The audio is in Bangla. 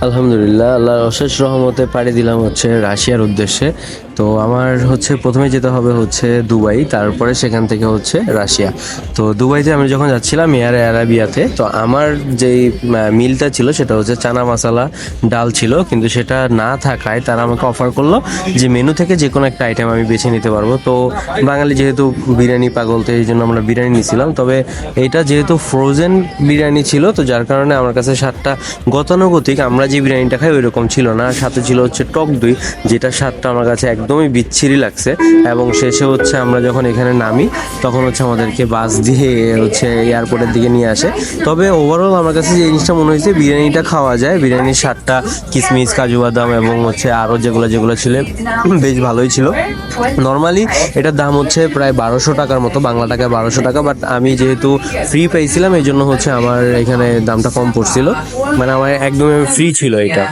আলহামদুলিল্লাহ, আল্লাহর অশেষ রহমতে পাড়ি দিলাম হচ্ছে রাশিয়ার উদ্দেশ্যে। তো আমার হচ্ছে প্রথমে যেতে হবে হচ্ছে দুবাই, তারপরে সেখান থেকে হচ্ছে রাশিয়া। তো দুবাইতে আমি যখন যাচ্ছিলাম এয়ার অ্যারাবিয়াতে, তো আমার যেই মিলটা ছিল সেটা হচ্ছে চানা মশলা ডাল ছিল, কিন্তু সেটা না থাকায় তারা আমাকে অফার করলো যে মেনু থেকে যে কোনো একটা আইটেম আমি বেছে নিতে পারবো। তো বাঙালি যেহেতু বিরিয়ানি পাগল, তো এই জন্য আমরা বিরিয়ানি নিয়েছিলাম। তবে এটা যেহেতু ফ্রোজেন বিরিয়ানি ছিল, তো যার কারণে আমার কাছে স্বাদটা গতানুগতিক, আমরা যে বিরিয়ানিটা খাই ওই রকম ছিল না। সাথে ছিল হচ্ছে টক দই, যেটা স্বাদটা আমার কাছে একদমই বিচ্ছিরি লাগছে। এবং শেষে হচ্ছে আমরা যখন এখানে নামি তখন হচ্ছে আমাদেরকে বাস দিয়ে হচ্ছে এয়ারপোর্টের দিকে নিয়ে আসে। তবে ওভারঅল আমার কাছে যে জিনিসটা মনে হয়েছে, বিরিয়ানিটা খাওয়া যায়, বিরিয়ানির স্বাদটা কিশমিশ কাজু বাদাম এবং হচ্ছে আরও যেগুলো যেগুলো ছিল বেশ ভালোই ছিল। নর্মালি এটার দাম হচ্ছে প্রায় 1200 টাকার মতো, বাংলা টাকায় 1200 টাকা। বাট আমি যেহেতু ফ্রি পাইছিলাম এই জন্য হচ্ছে আমার এখানে দামটা কম পড়ছিল, মানে আমার একদমই ফ্রি ছিল এটা।